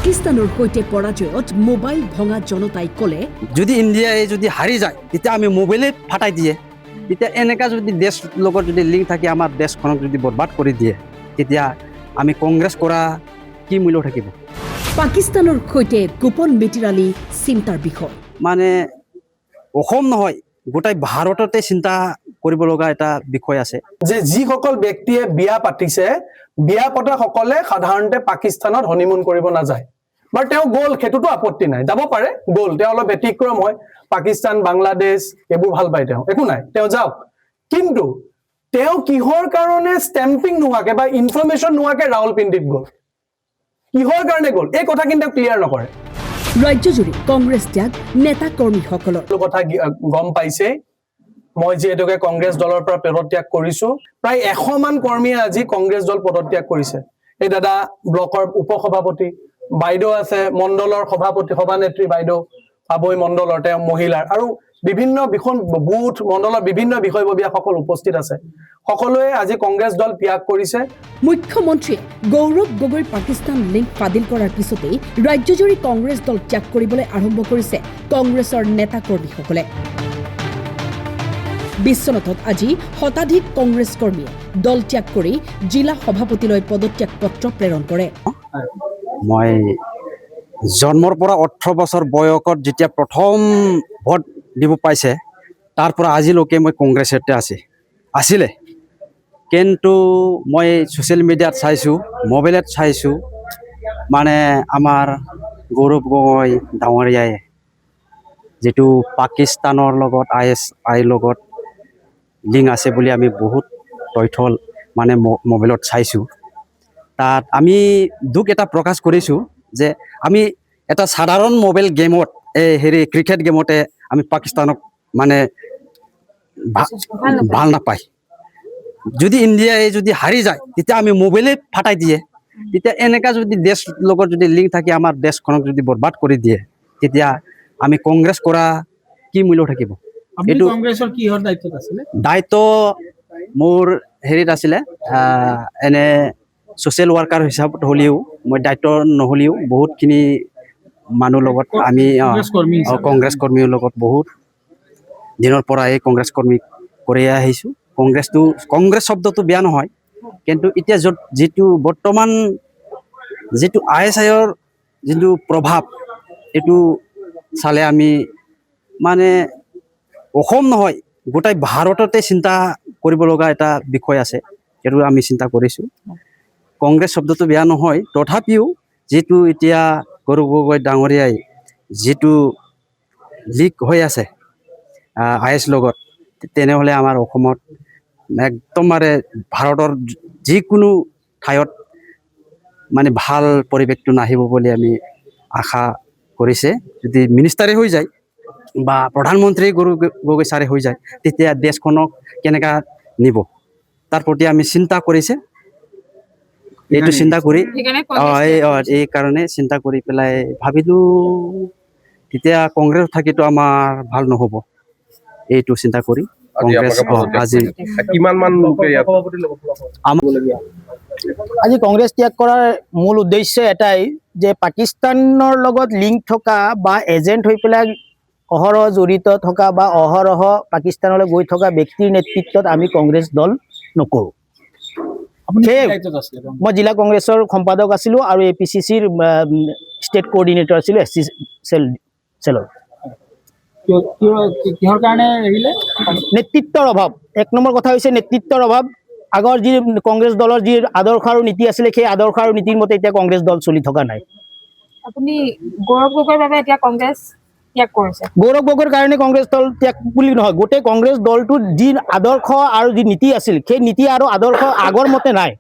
পাকিস্তানৰ সৈতে পৰাজয়ত মোবাইল ভঙা জনতাই ক'লে যদি ইণ্ডিয়াই যদি হাৰি যায় তেতিয়া আমি মোবাইলে ফাটাই দিয়ে তেতিয়া এনেকা যদি দেশ লগত যদি লিংক থাকে আমাৰ দেশখনক যদি বৰবাদ কৰি দিয়ে তেতিয়া আমি কংগ্ৰেছ কৰা কি মূল্য থাকিব পাকিস্তানৰ সৈতে গোপন মিতিৰালি চিন্তাৰ বিষয় মানে অসম নহয় গোটাই ভাৰততে চিন্তা কৰিব লগা এটা বিষয় আছে যে যিসকল ব্যক্তিয়ে বিয়া পাতিছে বিয়া পতা সকলে সাধাৰণতে পাকিস্তানত হনিমুন কৰিব নাযায় বাট তেওঁ গ'ল খেতুটো আপত্তি নাই যাব পাৰে গ'ল তেওঁ অলপ ব্যতিক্ৰম হয় পাকিস্তান বাংলাদেশ এবোৰ ভাল পায় তেওঁ একো নাই তেওঁ যাওক কিন্তু তেওঁ কিহৰ কাৰণে ষ্টেম্পিং নোহাকে বা ইনফৰমেশন নোহাকে ৰাউলপিণ্ডিত গ'ল কিহৰ কাৰণে গ'ল এই কথা কিন্তু ক্লিয়াৰ নকৰে ৰাজ্যজুৰি কংগ্ৰেছ ত্যাগ নেতা কৰ্মীসকলৰ কথা গম পাইছে মই যেহেতুকে কংগ্ৰেছ দলৰ পৰা পদত্যাগ কৰিছো প্ৰায় 100 মান কৰ্মীয়ে আজি কংগ্ৰেছ দল পদত্যাগ কৰিছে এই দাদা ব্লকৰ উপসভাপতি বাইদেউ আছে মণ্ডলৰ সভাপতি সভানেত্ৰী বাইদেউ আবৈ মণ্ডলৰ তেওঁ মহিলাৰ আৰু বিভিন্ন বিখন বুথ মণ্ডলৰ বিভিন্ন বিষয়ববীয়াসকল উপস্থিত আছে সকলোৱে আজি কংগ্ৰেছ দল ত্যাগ কৰিছে মুখ্যমন্ত্ৰীয়ে গৌৰৱ গগৈৰ পাকিস্তান লিংক ফাদিল কৰাৰ পিছতেই ৰাজ্যজুৰি কংগ্ৰেছ দল ত্যাগ কৰিবলৈ আৰম্ভ কৰিছে কংগ্ৰেছৰ নেতা কৰ্মীসকলে বিশ্বনাথত আজি শতাধিক কংগ্ৰেছ কৰ্মীয়ে দল ত্যাগ কৰি জিলা সভাপতিলৈ পদত্যাগ পত্ৰ প্ৰেৰণ কৰে মই জন্মৰ পৰা 18 বছৰ বয়সত যেতিয়া প্ৰথম ভোট দিব পাইছে তাৰ পৰা আজিলৈকে মই কংগ্ৰেছতে আছিলে কিন্তু মই সোশ্যাল মিডিয়াত চাইছো মোবাইলত চাইছো মানে আমাৰ গৌৰৱ গগৈ ডাঙৰীয়াই যেটো পাকিস্তানৰ লগত ISI লগত লিংক আছে বুলি আমি বহুত তথ্য মানে মোবাইলত চাইছো তাত আমি দুখ এটা প্ৰকাশ কৰিছো যে আমি এটা সাধাৰণ মোবাইল গেমত ক্ৰিকেট গেমতে আমি পাকিস্তানক মানে ভাল নাপাই যদি ইণ্ডিয়াই যদি হাৰি যায় তেতিয়া আমি মোবাইলে ফাটাই দিয়ে তেতিয়া এনেকা যদি দেশ লগত যদি লিংক থাকে আমাৰ দেশখনক যদি বৰবাদ কৰি দিয়ে তেতিয়া আমি কংগ্ৰেছ কৰা কি মূল্য থাকিব এটো কংগ্ৰেছৰ কিহৰ দায়িত্বত আছিল দায়িত্ব মোৰ হেৰিত আছিলে এনে সোশ্যাল ওয়াৰ্কাৰ হিসাবত হলিও মই দায়িত্ব নহলিও বহুতখিনি মানুহ লগত আমি কংগ্ৰেছ কৰ্মীৰ লগত বহুত দিনৰ পৰা এই কংগ্ৰেছ কৰ্মী কৰি আহিছো কংগ্ৰেছ শব্দটো বেয়া নহয় কিন্তু এতিয়া যেটো বৰ্তমান যেটো ISIৰ যেটো প্ৰভাৱ এটো চালে আমি মানে অসম নহয় গোটাই ভাৰততে চিন্তা কৰিব লগা এটা বিষয় আছে এটো আমি চিন্তা কৰিছো কংগ্ৰেছ শব্দটো বেয়া নহয় তথাপিও যেটো এতিয়া গৌৰৱ গগৈ ডাঙৰীয়াই যেটো লিক হৈ আছে IS লগত তেনেহলে আমাৰ অসমত একদমৰে ভাৰতৰ যিকোনো ঠাইত মানে ভাল পৰিৱেশটো নাহিব বুলি আমি আশা কৰিছে যদি মিনিষ্টাৰে হৈ যায় বা প্ৰধানমন্ত্ৰী গৌৰৱ গগৈ ছাৰে হৈ যায় তেতিয়া দেশখনক কেনেকা নিব তাৰ প্ৰতি আমি চিন্তা কৰিছে এইটো চিন্তা কৰি এই কাৰণে চিন্তা কৰি পেলাই ভাবিলো তেতিয়া কংগ্ৰেছ থাকিতো আমাৰ ভাল নহব এইটো চিন্তা কৰি কংগ্ৰেছ আজি কিমান মান লোকে আজি কংগ্ৰেছ ত্যাগ কৰাৰ মূল উদ্দেশ্য এটাই যে পাকিস্তানৰ লগত লিংক থকা বা এজেন্ট হৈ পেলাই অহৰহ জড়িত থকা বা অহৰহ পাকিস্তানলৈ গৈ থকা ব্যক্তিৰ নেতৃত্বত আমি কংগ্ৰেছ দল নকৰো মই জিলা কংগ্ৰেছৰ সম্পাদক আছিলো আৰু APCCৰ ষ্টেট কোঅৰ্ডিনেটৰ আছিলো SC চেলৰ কিহৰ কাৰণে এৰিলে নেতৃত্বৰ অভাৱ এক নম্বৰ কথা হৈছে নেতৃত্বৰ অভাৱ আগৰ যি কংগ্ৰেছ দলৰ যি আদৰ্শ আৰু নীতি আছিল সেই আদৰ্শ আৰু নীতিৰ মতে এতিয়া কংগ্ৰেছ দল চলি থকা নাই আপুনি গৌৰৱ গগৈৰ বাবে এতিয়া কংগ্ৰেছ ত্যাগ কৰিছে গৌৰৱ গগৈৰ কাৰণে কংগ্ৰেছ দল ত্যাগ বুলি নহয় গোটেই কংগ্ৰেছ দলটোৰ যি আদৰ্শ আৰু যি নীতি আছিল সেই নীতি আৰু আদৰ্শ আগৰ মতে নাই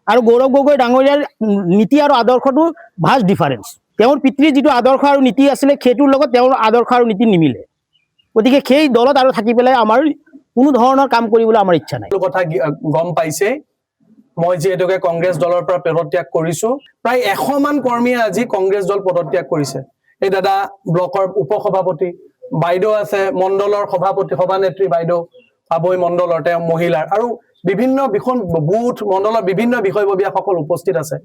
আৰু গৌৰৱ গগৈ ডাঙৰীয়াৰ নীতি আৰু আদৰ্শটো ভাজ ডিফাৰেন্স তেওঁৰ পিতৃৰ যিটো আদৰ্শ আৰু নীতি আছিল সেইটোৰ লগত তেওঁৰ আদৰ্শ আৰু নীতি নিমিলে গতিকে সেই দলত আৰু থাকি পেলাই আমাৰ কোনো ধৰণৰ কাম কৰিবলৈ আমাৰ ইচ্ছা নাই কথা গম পাইছে মই যেহেতুকে কংগ্ৰেছ দলৰ পৰা পদত্যাগ কৰিছো প্ৰায় 100 মান কৰ্মীয়ে আজি কংগ্ৰেছ দল পদত্যাগ কৰিছে এই দাদা ব্লকৰ উপসভাপতি বাইদেউ আছে মণ্ডলৰ সভাপতি সভানেত্ৰী বাইদেউ আবৈ মণ্ডলৰ তেওঁ মহিলাৰ আৰু বিভিন্ন বিখন বুথ মণ্ডলৰ বিভিন্ন বিষয়ববীয়াসকল উপস্থিত আছে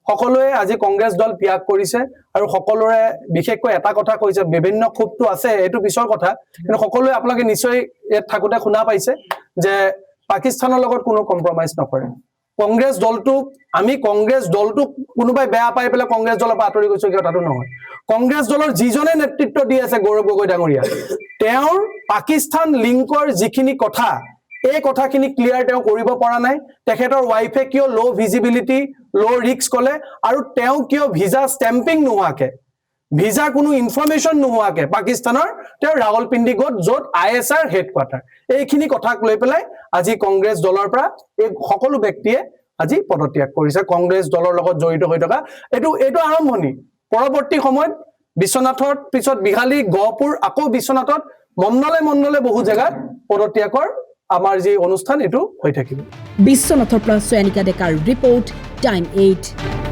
সকলোৱে আজি কংগ্ৰেছ দল ত্যাগ কৰিছে আৰু সকলোৰে বিশেষকৈ এটা কথা কৈছে বিভিন্ন ক্ষোভটো আছে এইটো পিছৰ কথা কিন্তু সকলোৱে আপোনালোকে নিশ্চয় ইয়াত থাকোতে শুনা পাইছে যে পাকিস্তানৰ লগত কোনো কম্প্ৰমাইজ নকৰে কংগ্ৰেছ দলটোক আমি কংগ্ৰেছ দলটোক কোনোবাই বেয়া পাই পেলাই কংগ্ৰেছ দলৰ পৰা আঁতৰি গৈছো কথাটো নহয় কংগ্ৰেছ দলৰ যিজনে নেতৃত্ব দি আছে গৌৰৱ গগৈ ডাঙৰীয়া তেওঁৰ পাকিস্তান লিংকৰ যিখিনি কথা এই কথাখিনি ক্লিয়াৰ তেওঁ কৰিব পৰা নাই তেখেতৰ ৱাইফে কিয় লো ভিজিবিলিটি লো ৰিস্ক কলে আৰু তেওঁ কিয় ভিজা ষ্টেম্পিং নোহোৱাকে ভিজা কোনো ইনফৰমেশন নোহোৱাকে পাকিস্তানৰ তেওঁ ৰাৱলপিণ্ডি গত য'ত ISR হেডকোৱাৰ্টাৰ এইখিনি কথাক লৈ পেলাই আজি কংগ্ৰেছ দলৰ পৰা এই সকলো ব্যক্তিয়ে আজি পদত্যাগ কৰিছে কংগ্ৰেছ দলৰ লগত জড়িত হৈ থকা এইটো আৰম্ভণি পৰৱৰ্তী সময়ত বিশ্বনাথৰ পিছত বিহালী গহপুৰ আকৌ বিশ্বনাথত মণ্ডলে বহু জেগাত পদত্যাগৰ আমাৰ যি অনুষ্ঠান এটো হৈ থাকিব বিশ্বনাথৰ পৰা চয়নিকা ডেকাৰ ৰিপৰ্ট টাইম 8